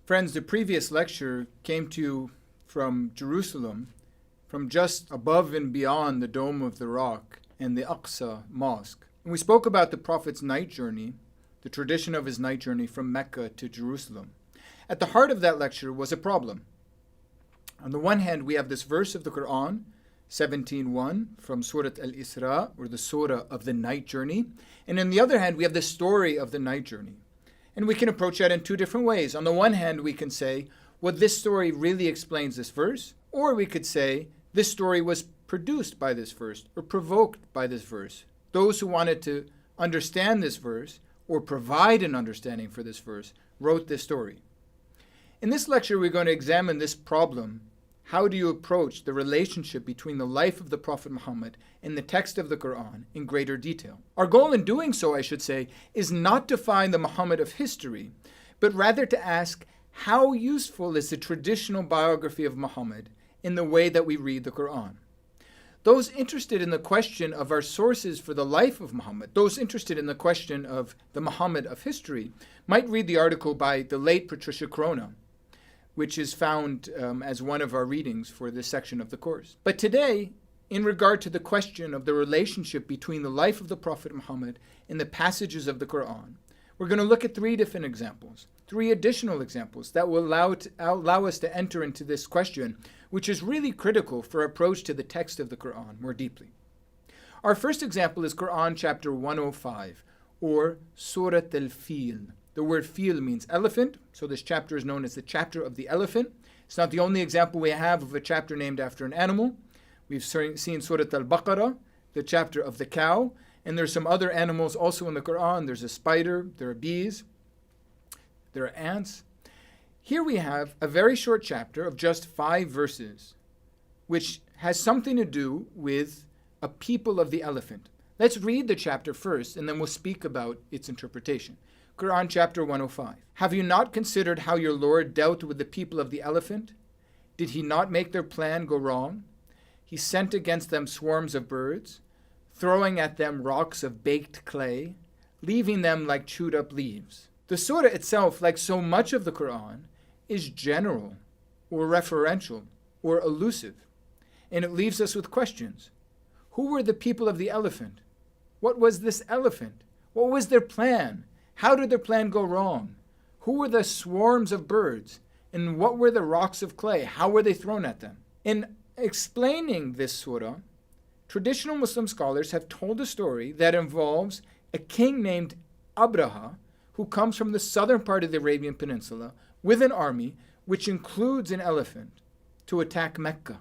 Friends, the previous lecture came to you from Jerusalem, from just above and beyond the Dome of the Rock and the Aqsa Mosque. And we spoke about the Prophet's night journey, the tradition of his night journey from Mecca to Jerusalem. At the heart of that lecture was a problem. On the one hand, we have this verse of the Qur'an, 17:1, from Surah Al-Isra, or the Surah of the night journey. And on the other hand, we have the story of the night journey. And we can approach that in two different ways. On the one hand, we can say, well, this story really explains this verse. Or we could say, this story was produced by this verse, or provoked by this verse. Those who wanted to understand this verse, or provide an understanding for this verse, wrote this story. In this lecture, we're going to examine this problem. How do you approach the relationship between the life of the Prophet Muhammad and the text of the Qur'an in greater detail? Our goal in doing so, I should say, is not to find the Muhammad of history, but rather to ask, how useful is the traditional biography of Muhammad in the way that we read the Qur'an? Those interested in the question of our sources for the life of Muhammad, those interested in the question of the Muhammad of history, might read the article by the late Patricia Corona, which is found as one of our readings for this section of the course. But today, in regard to the question of the relationship between the life of the Prophet Muhammad and the passages of the Qur'an, we're going to look at three different examples, three additional examples that will allow us to enter into this question, which is really critical for our approach to the text of the Qur'an more deeply. Our first example is Qur'an chapter 105, or Surah Al-Fil. The word fil means elephant, so this chapter is known as the chapter of the elephant. It's not the only example we have of a chapter named after an animal. We've seen Surah Al-Baqarah, the chapter of the cow, and there's some other animals also in the Qur'an. There's a spider, there are bees, there are ants. Here we have a very short chapter of just 5 verses, which has something to do with a people of the elephant. Let's read the chapter first, and then we'll speak about its interpretation. Qur'an chapter 105. Have you not considered how your Lord dealt with the people of the elephant? Did he not make their plan go wrong? He sent against them swarms of birds, throwing at them rocks of baked clay, leaving them like chewed up leaves. The surah itself, like so much of the Qur'an, is general or referential or elusive, and it leaves us with questions. Who were the people of the elephant? What was this elephant? What was their plan? How did their plan go wrong? Who were the swarms of birds? And what were the rocks of clay? How were they thrown at them? In explaining this surah, traditional Muslim scholars have told a story that involves a king named Abraha, who comes from the southern part of the Arabian Peninsula with an army which includes an elephant to attack Mecca.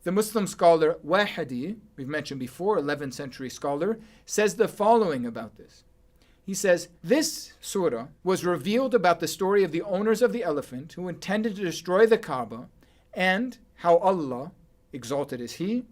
The Muslim scholar Wahidi, we've mentioned before, 11th century scholar, says the following about this. He says, this surah was revealed about the story of the owners of the elephant who intended to destroy the Kaaba, and how Allah, exalted is He,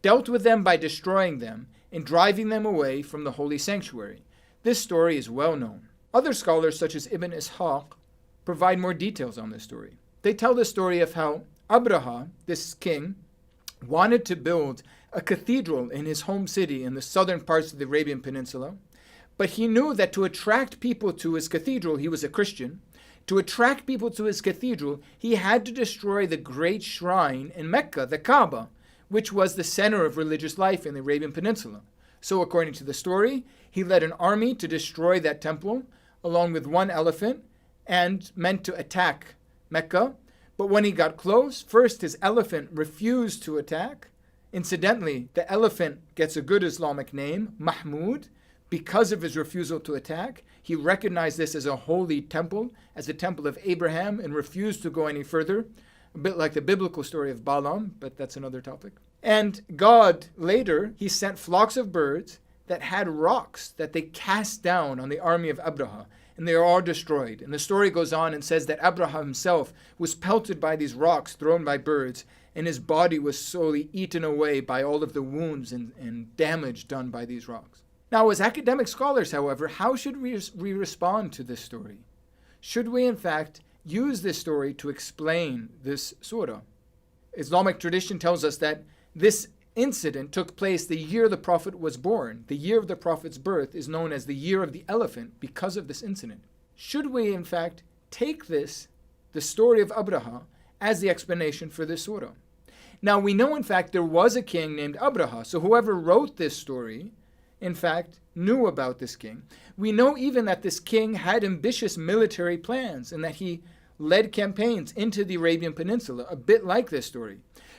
dealt with them by destroying them and driving them away from the holy sanctuary. This story is well known. Other scholars, such as Ibn Ishaq, provide more details on this story. They tell the story of how Abraha, this king, wanted to build a cathedral in his home city in the southern parts of the Arabian Peninsula, but he knew that to attract people to his cathedral, he was a Christian, to attract people to his cathedral, he had to destroy the great shrine in Mecca, the Kaaba, which was the center of religious life in the Arabian Peninsula. So according to the story, he led an army to destroy that temple, along with one elephant, and meant to attack Mecca. But when he got close, first his elephant refused to attack. Incidentally, the elephant gets a good Islamic name, Mahmud, because of his refusal to attack. He recognized this as a holy temple, as the temple of Abraham, and refused to go any further. A bit like the biblical story of Balaam, but that's another topic. And God, later, he sent flocks of birds that had rocks that they cast down on the army of Abraha, and they are all destroyed. And the story goes on and says that Abraha himself was pelted by these rocks thrown by birds, and his body was slowly eaten away by all of the wounds and damage done by these rocks. Now, as academic scholars, however, how should we respond to this story? Should we, in fact, use this story to explain this surah? Islamic tradition tells us that this incident took place the year the Prophet was born. The year of the Prophet's birth is known as the year of the elephant because of this incident. Should we, in fact, take this, the story of Abraha, as the explanation for this surah. Now we know in fact there was a king named Abraha, so whoever wrote this story, in fact, knew about this king. We know even that this king had ambitious military plans and that he led campaigns into the Arabian Peninsula, a bit like this story.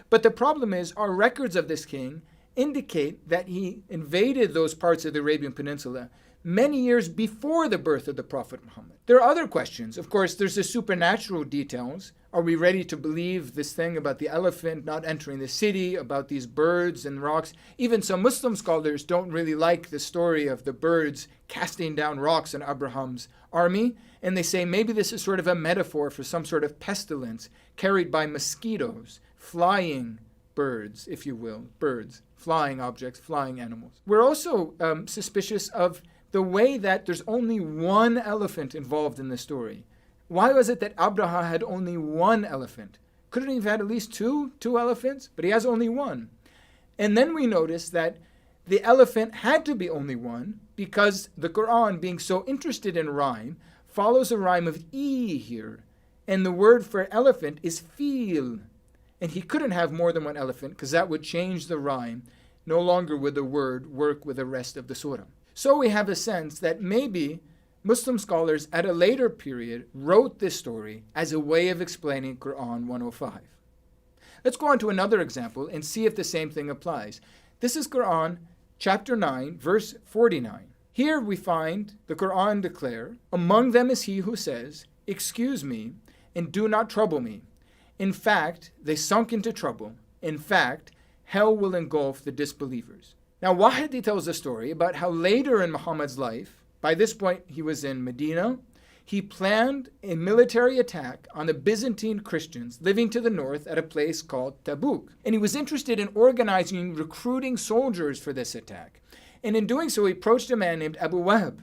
But the problem is, our records of this king indicate that he invaded those parts of the Arabian Peninsula many years before the birth of the Prophet Muhammad. There are other questions. Of course, there's the supernatural details. Are we ready to believe this thing about the elephant not entering the city, about these birds and rocks? Even some Muslim scholars don't really like the story of the birds casting down rocks on Abraham's army, and they say maybe this is sort of a metaphor for some sort of pestilence carried by mosquitoes, flying birds, if you will, birds, flying objects, flying animals. We're also suspicious of the way that there's only one elephant involved in the story. Why was it that Abraha had only one elephant? Couldn't he have had at least two elephants? But he has only one. And then we notice that the elephant had to be only one because the Qur'an, being so interested in rhyme, follows a rhyme of E here. And the word for elephant is fil. And he couldn't have more than one elephant because that would change the rhyme. No longer would the word work with the rest of the surah. So we have a sense that maybe Muslim scholars at a later period wrote this story as a way of explaining Qur'an 105. Let's go on to another example and see if the same thing applies. This is Qur'an chapter 9, verse 49. Here we find the Qur'an declare, "Among them is he who says, 'Excuse me, and do not trouble me.' In fact, they sunk into trouble. In fact, hell will engulf the disbelievers." Now, Wahidi tells a story about how later in Muhammad's life, by this point he was in Medina, he planned a military attack on the Byzantine Christians living to the north at a place called Tabuk. And he was interested in organizing recruiting soldiers for this attack. And in doing so, he approached a man named Abu Wahab.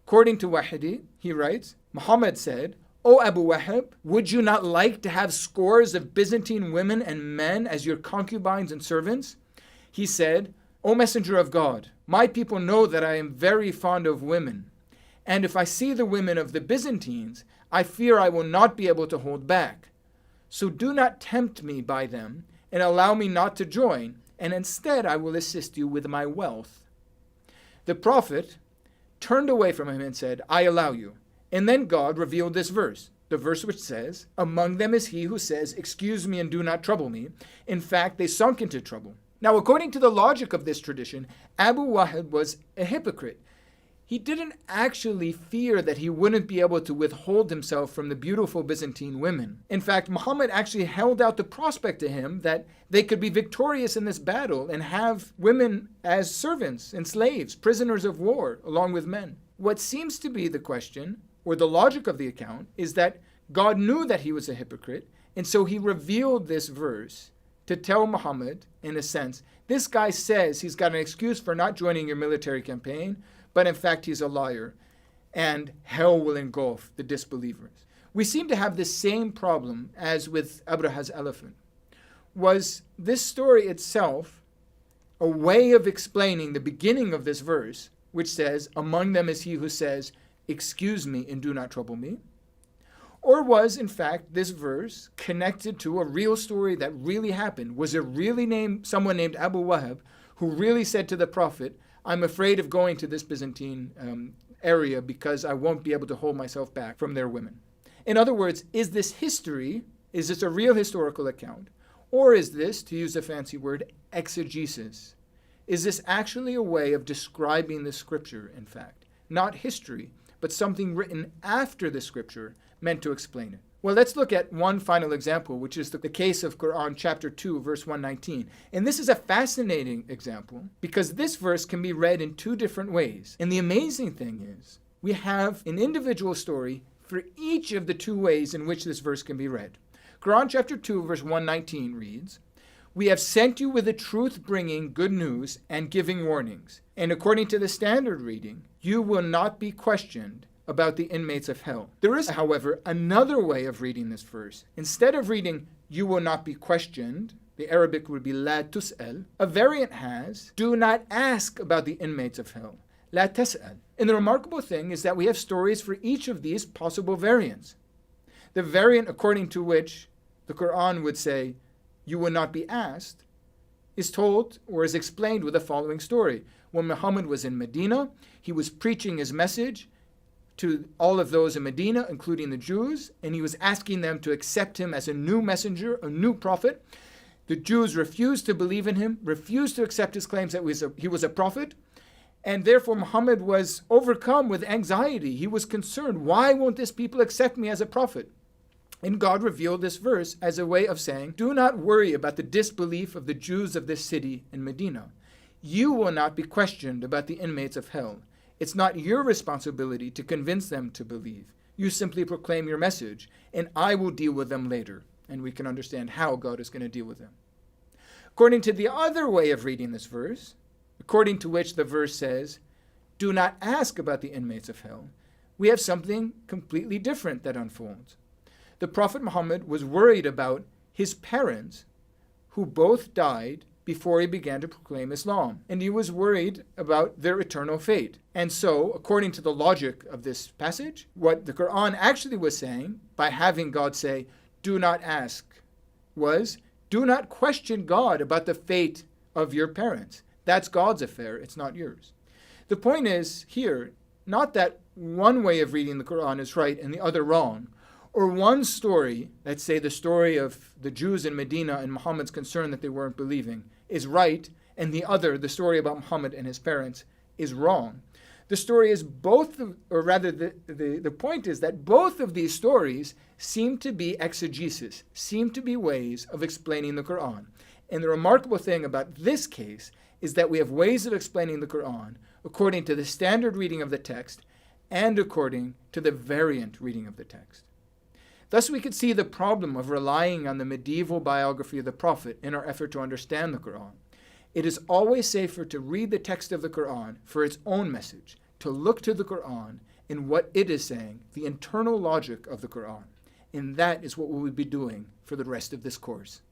According to Wahidi, he writes, Muhammad said, "O Abu Wahab, would you not like to have scores of Byzantine women and men as your concubines and servants?" He said, "O Messenger of God, my people know that I am very fond of women. And if I see the women of the Byzantines, I fear I will not be able to hold back. So do not tempt me by them and allow me not to join, and instead I will assist you with my wealth." The Prophet turned away from him and said, "I allow you." And then God revealed this verse, the verse which says, "Among them is he who says, 'Excuse me and do not trouble me.' In fact, they sunk into trouble." Now, according to the logic of this tradition, Abu Wahab was a hypocrite. He didn't actually fear that he wouldn't be able to withhold himself from the beautiful Byzantine women. In fact, Muhammad actually held out the prospect to him that they could be victorious in this battle and have women as servants and slaves, prisoners of war, along with men. What seems to be the question, or the logic of the account, is that God knew that he was a hypocrite, and so he revealed this verse to tell Muhammad, in a sense, this guy says he's got an excuse for not joining your military campaign, but in fact he's a liar, and hell will engulf the disbelievers. We seem to have the same problem as with Abraha's elephant. Was this story itself a way of explaining the beginning of this verse, which says, "Among them is he who says, 'Excuse me and do not trouble me'? Or was, in fact, this verse connected to a real story that really happened? Was it really someone named Abu Wahab who really said to the Prophet, 'I'm afraid of going to this Byzantine area because I won't be able to hold myself back from their women'?" In other words, is this history, is this a real historical account? Or is this, to use a fancy word, exegesis? Is this actually a way of describing the scripture, in fact? Not history, but something written after the scripture meant to explain it. Well, let's look at one final example, which is the case of Qur'an chapter 2, verse 119. And this is a fascinating example because this verse can be read in two different ways. And the amazing thing is, we have an individual story for each of the two ways in which this verse can be read. Qur'an chapter 2, verse 119 reads, "We have sent you with the truth-bringing good news and giving warnings. And according to the standard reading, you will not be questioned about the inmates of hell." There is, however, another way of reading this verse. Instead of reading, "You will not be questioned," the Arabic would be "La tus'al." A variant has, "Do not ask about the inmates of hell." La tas'al. And the remarkable thing is that we have stories for each of these possible variants. The variant according to which the Qur'an would say, you will not be asked, is told or is explained with the following story. When Muhammad was in Medina, he was preaching his message to all of those in Medina, including the Jews, and he was asking them to accept him as a new messenger, a new prophet. The Jews refused to believe in him, refused to accept his claims that he was a prophet, and therefore Muhammad was overcome with anxiety. He was concerned, why won't this people accept me as a prophet? And God revealed this verse as a way of saying, do not worry about the disbelief of the Jews of this city in Medina. You will not be questioned about the inmates of hell. It's not your responsibility to convince them to believe. You simply proclaim your message, and I will deal with them later. And we can understand how God is going to deal with them. According to the other way of reading this verse, according to which the verse says, do not ask about the inmates of hell, we have something completely different that unfolds. The Prophet Muhammad was worried about his parents, who both died before he began to proclaim Islam. And he was worried about their eternal fate. And so, according to the logic of this passage, what the Qur'an actually was saying, by having God say, do not ask, was, do not question God about the fate of your parents. That's God's affair, it's not yours. The point is here, not that one way of reading the Qur'an is right and the other wrong, or one story, let's say the story of the Jews in Medina and Muhammad's concern that they weren't believing, is right, and the other, the story about Muhammad and his parents, is wrong. The story is both, or rather the point is that both of these stories seem to be exegesis, seem to be ways of explaining the Qur'an. And the remarkable thing about this case is that we have ways of explaining the Qur'an according to the standard reading of the text and according to the variant reading of the text. Thus, we could see the problem of relying on the medieval biography of the Prophet in our effort to understand the Qur'an. It is always safer to read the text of the Qur'an for its own message, to look to the Qur'an in what it is saying, the internal logic of the Qur'an. And that is what we will be doing for the rest of this course.